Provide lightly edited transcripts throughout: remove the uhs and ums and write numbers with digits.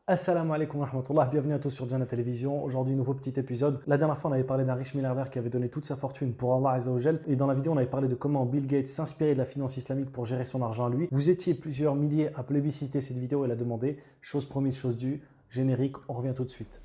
Assalamu alaikum wa rahmatullah, bienvenue à tous sur Jana Télévision. Aujourd'hui, nouveau petit épisode. La dernière fois, on avait parlé d'un riche milliardaire qui avait donné toute sa fortune pour Allah Azza wa Jal. Et dans la vidéo, on avait parlé de comment Bill Gates s'inspirait de la finance islamique pour gérer son argent à lui. Vous étiez plusieurs milliers à plébisciter cette vidéo et la demander. Chose promise, chose due. Générique, on revient tout de suite.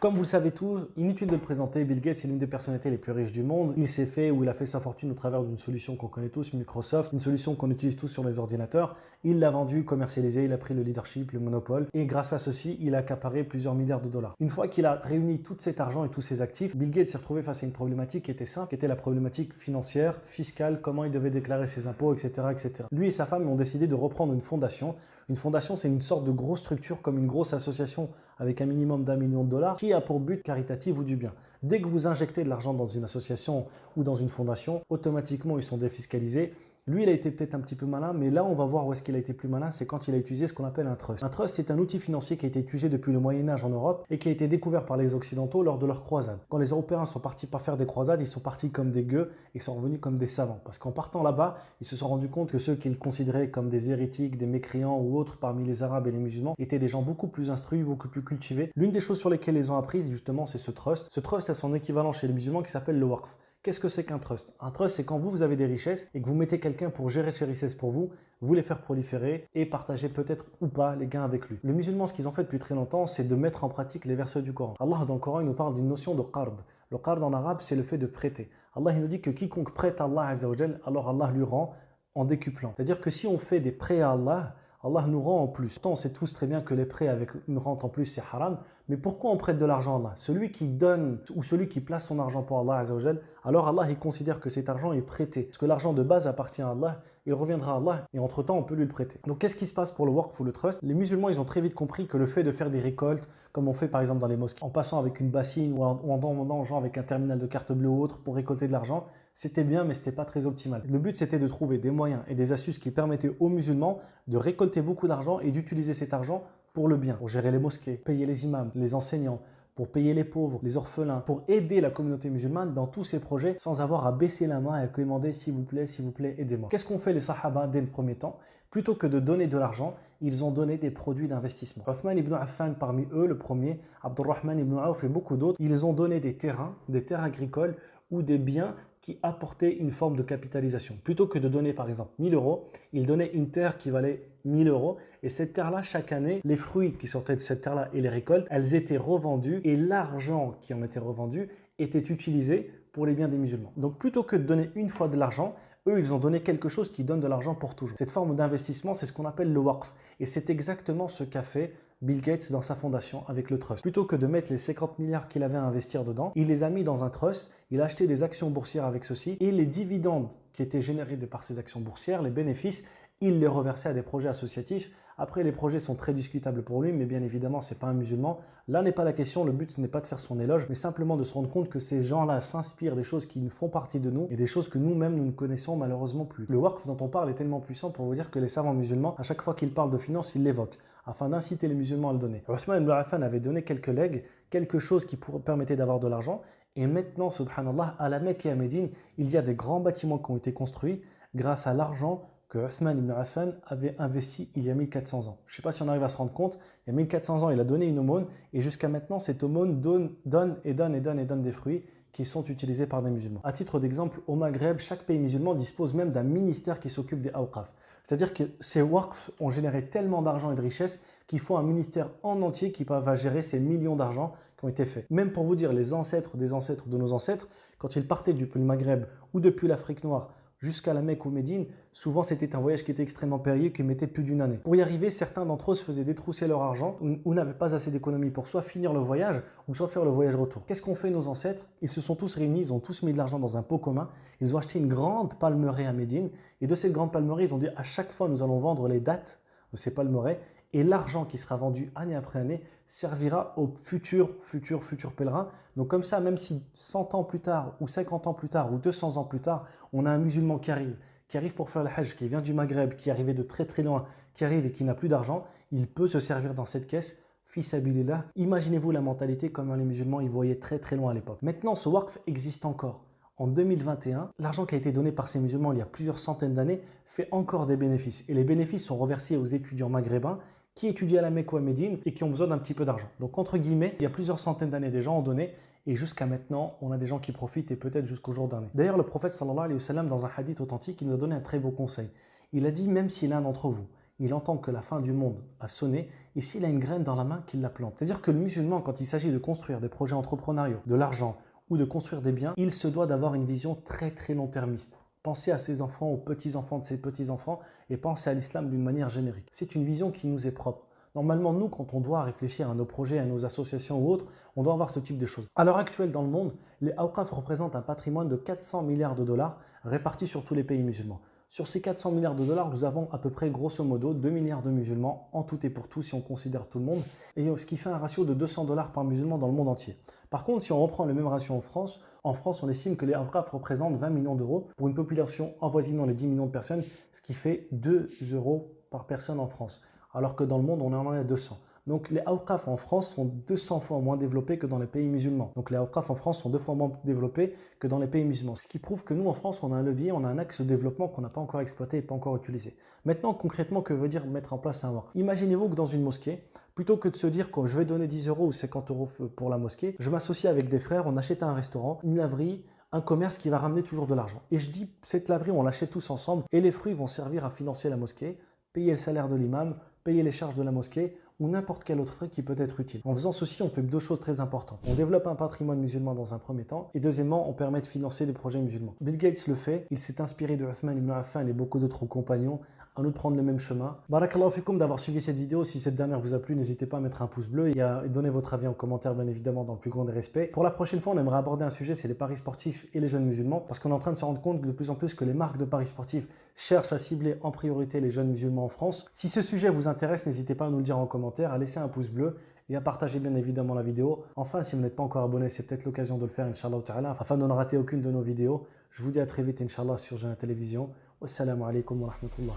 Comme vous le savez tous, inutile de le présenter, Bill Gates est l'une des personnalités les plus riches du monde. Il s'est fait ou il a fait sa fortune au travers d'une solution qu'on connaît tous, Microsoft, une solution qu'on utilise tous sur les ordinateurs. Il l'a vendue, commercialisée, il a pris le leadership, le monopole et grâce à ceci, il a accaparé plusieurs milliards de dollars. Une fois qu'il a réuni tout cet argent et tous ses actifs, Bill Gates s'est retrouvé face à une problématique qui était simple, qui était la problématique financière, fiscale, comment il devait déclarer ses impôts, etc., etc. Lui et sa femme ont décidé de reprendre une fondation. Une fondation, c'est une sorte de grosse structure comme une grosse association avec un minimum d'1 million de dollars qui a pour but caritatif ou du bien. Dès que vous injectez de l'argent dans une association ou dans une fondation, automatiquement ils sont défiscalisés. Lui, il a été peut-être un petit peu malin, mais là, on va voir où est-ce qu'il a été plus malin, c'est quand il a utilisé ce qu'on appelle un trust. Un trust, c'est un outil financier qui a été utilisé depuis le Moyen-Âge en Europe et qui a été découvert par les Occidentaux lors de leurs croisades. Quand les Européens sont partis pas faire des croisades, ils sont partis comme des gueux et sont revenus comme des savants. Parce qu'en partant là-bas, ils se sont rendus compte que ceux qu'ils considéraient comme des hérétiques, des mécréants ou autres parmi les Arabes et les musulmans étaient des gens beaucoup plus instruits, beaucoup plus cultivés. L'une des choses sur lesquelles ils ont appris, justement, c'est ce trust. Ce trust a son équivalent chez les musulmans qui s'appelle le waqf. Qu'est-ce que c'est qu'un trust? Un trust, c'est quand vous avez des richesses et que vous mettez quelqu'un pour gérer ces richesses pour vous, vous les faire proliférer et partager peut-être ou pas les gains avec lui. Les musulmans, ce qu'ils ont fait depuis très longtemps, c'est de mettre en pratique les versets du Coran. Allah, dans le Coran, il nous parle d'une notion de qard. Le qard en arabe, c'est le fait de prêter. Allah, il nous dit que quiconque prête à Allah Azza wa Jal, alors Allah lui rend en décuplant. C'est-à-dire que si on fait des prêts à Allah, Allah nous rend en plus. Pourtant, on sait tous très bien que les prêts avec une rente en plus, c'est haram. Mais pourquoi on prête de l'argent à Allah? Celui qui donne ou celui qui place son argent pour Allah Azza wa Jal, alors Allah, il considère que cet argent est prêté. Parce que l'argent de base appartient à Allah, il reviendra à Allah et entre-temps, on peut lui le prêter. Donc, qu'est-ce qui se passe pour le waqf ou le trust? Les musulmans, ils ont très vite compris que le fait de faire des récoltes, comme on fait par exemple dans les mosquées, en passant avec une bassine ou en demandant aux gens avec un terminal de carte bleue ou autre pour récolter de l'argent, c'était bien, mais ce n'était pas très optimal. Le but, c'était de trouver des moyens et des astuces qui permettaient aux musulmans de récolter beaucoup d'argent et d'utiliser cet argent pour le bien, pour gérer les mosquées, payer les imams, les enseignants, pour payer les pauvres, les orphelins, pour aider la communauté musulmane dans tous ces projets sans avoir à baisser la main et à demander s'il vous plaît, aidez-moi. Qu'est-ce qu'ont fait les sahaba dès le premier temps? Plutôt que de donner de l'argent, ils ont donné des produits d'investissement. Othman ibn Affan parmi eux, le premier, Abdurrahman ibn Auf et beaucoup d'autres, ils ont donné des terres agricoles ou des biens qui apportaient une forme de capitalisation. Plutôt que de donner par exemple 1000 euros, ils donnaient une terre qui valait 1000 euros et cette terre-là, chaque année, les fruits qui sortaient de cette terre-là et les récoltes, elles étaient revendues et l'argent qui en était revendu était utilisé pour les biens des musulmans. Donc plutôt que de donner une fois de l'argent, eux, ils ont donné quelque chose qui donne de l'argent pour toujours. Cette forme d'investissement, c'est ce qu'on appelle le waqf. Et c'est exactement ce qu'a fait Bill Gates dans sa fondation avec le trust. Plutôt que de mettre les 50 milliards qu'il avait à investir dedans, il les a mis dans un trust, il a acheté des actions boursières avec ceci et les dividendes qui étaient générés par ces actions boursières, les bénéfices, il les reversait à des projets associatifs. Après, les projets sont très discutables pour lui, mais bien évidemment, ce n'est pas un musulman. Là n'est pas la question, le but ce n'est pas de faire son éloge, mais simplement de se rendre compte que ces gens-là s'inspirent des choses qui font partie de nous et des choses que nous-mêmes, nous ne connaissons malheureusement plus. Le waqf dont on parle est tellement puissant pour vous dire que les savants musulmans, à chaque fois qu'ils parlent de finance, ils l'évoquent, afin d'inciter les musulmans à le donner. Othman ibn Affan avait donné quelques legs, quelque chose qui permettait d'avoir de l'argent, et maintenant, subhanallah, à la Mecque et à Médine, il y a des grands bâtiments qui ont été construits grâce à l'argent que Othman ibn Affan avait investi il y a 1400 ans. Je ne sais pas si on arrive à se rendre compte, il y a 1400 ans, il a donné une aumône et jusqu'à maintenant, cette aumône donne des fruits qui sont utilisés par des musulmans. À titre d'exemple, au Maghreb, chaque pays musulman dispose même d'un ministère qui s'occupe des awqaf. C'est-à-dire que ces waqf ont généré tellement d'argent et de richesses qu'il faut un ministère en entier qui va gérer ces millions d'argent qui ont été faits. Même pour vous dire, les ancêtres des ancêtres de nos ancêtres, quand ils partaient depuis le Maghreb ou depuis l'Afrique noire, jusqu'à la Mecque ou Médine, souvent c'était un voyage qui était extrêmement périlleux, qui mettait plus d'une année. Pour y arriver, certains d'entre eux se faisaient détrousser leur argent ou n'avaient pas assez d'économie pour soit finir le voyage ou soit faire le voyage retour. Qu'est-ce qu'ont fait nos ancêtres? Ils se sont tous réunis, ils ont tous mis de l'argent dans un pot commun, ils ont acheté une grande palmeraie à Médine et de cette grande palmeraie, ils ont dit à chaque fois nous allons vendre les dattes de ces palmeraies et l'argent qui sera vendu année après année servira aux futurs pèlerins. Donc comme ça, même si 100 ans plus tard ou 50 ans plus tard ou 200 ans plus tard, on a un musulman qui arrive pour faire le hajj, qui vient du Maghreb, qui est arrivé de très très loin, qui arrive et qui n'a plus d'argent, il peut se servir dans cette caisse. Fi sabilillah. Imaginez-vous la mentalité comment les musulmans y voyaient très très loin à l'époque. Maintenant, ce waqf existe encore. En 2021, l'argent qui a été donné par ces musulmans il y a plusieurs centaines d'années fait encore des bénéfices. Et les bénéfices sont reversés aux étudiants maghrébins qui étudient à la Mecque ou à Médine et qui ont besoin d'un petit peu d'argent. Donc entre guillemets, il y a plusieurs centaines d'années des gens ont donné et jusqu'à maintenant, on a des gens qui profitent et peut-être jusqu'au jour dernier. D'ailleurs, le prophète sallallahu alayhi wa sallam, dans un hadith authentique, il nous a donné un très beau conseil. Il a dit, même si l'un d'entre vous, il entend que la fin du monde a sonné et s'il a une graine dans la main, qu'il la plante. C'est-à-dire que le musulman, quand il s'agit de construire des projets entrepreneuriaux, de l'argent ou de construire des biens, il se doit d'avoir une vision très très long-termiste. Pensez à ses enfants, aux petits-enfants de ses petits-enfants et pensez à l'islam d'une manière générique. C'est une vision qui nous est propre. Normalement, nous, quand on doit réfléchir à nos projets, à nos associations ou autres, on doit avoir ce type de choses. À l'heure actuelle, dans le monde, les Awqaf représentent un patrimoine de 400 milliards de dollars répartis sur tous les pays musulmans. Sur ces 400 milliards de dollars, nous avons à peu près, grosso modo, 2 milliards de musulmans en tout et pour tout, si on considère tout le monde, et ce qui fait un ratio de 200 dollars par musulman dans le monde entier. Par contre, si on reprend le même ratio en France, on estime que les Awqaf représentent 20 millions d'euros pour une population avoisinant les 10 millions de personnes, ce qui fait 2 euros par personne en France, alors que dans le monde, on en est à 200. Donc les Awqaf en France sont 200 fois moins développés que dans les pays musulmans. Donc les Awqaf en France sont 2 fois moins développés que dans les pays musulmans. Ce qui prouve que nous en France, on a un levier, on a un axe de développement qu'on n'a pas encore exploité et pas encore utilisé. Maintenant, concrètement, que veut dire mettre en place un Waqf? Imaginez-vous que dans une mosquée, plutôt que de se dire que je vais donner 10 euros ou 50 euros pour la mosquée, je m'associe avec des frères, on achète un restaurant, une laverie, un commerce qui va ramener toujours de l'argent. Et je dis, cette laverie, on l'achète tous ensemble et les fruits vont servir à financer la mosquée, payer le salaire de l'imam, payer les charges de la mosquée ou n'importe quel autre frais qui peut être utile. En faisant ceci, on fait 2 choses très importantes. On développe un patrimoine musulman dans un premier temps et deuxièmement, on permet de financer des projets musulmans. Bill Gates le fait, il s'est inspiré de Uthman ibn Affan et beaucoup d'autres compagnons. À nous de prendre le même chemin. Barakallahu fikoum d'avoir suivi cette vidéo. Si cette dernière vous a plu, n'hésitez pas à mettre un pouce bleu et à donner votre avis en commentaire, bien évidemment, dans le plus grand des respects. Pour la prochaine fois, on aimerait aborder un sujet, c'est les paris sportifs et les jeunes musulmans, parce qu'on est en train de se rendre compte de plus en plus que les marques de paris sportifs cherchent à cibler en priorité les jeunes musulmans en France. Si ce sujet vous intéresse, n'hésitez pas à nous le dire en commentaire, à laisser un pouce bleu et à partager bien évidemment la vidéo. Enfin, si vous n'êtes pas encore abonné, c'est peut-être l'occasion de le faire, Inch'Allah ta'ala, afin de ne rater aucune de nos vidéos. Je vous dis à très vite, Inch'Allah, sur Jana Télévision. Wassalamu alaikum wa rahmatullah.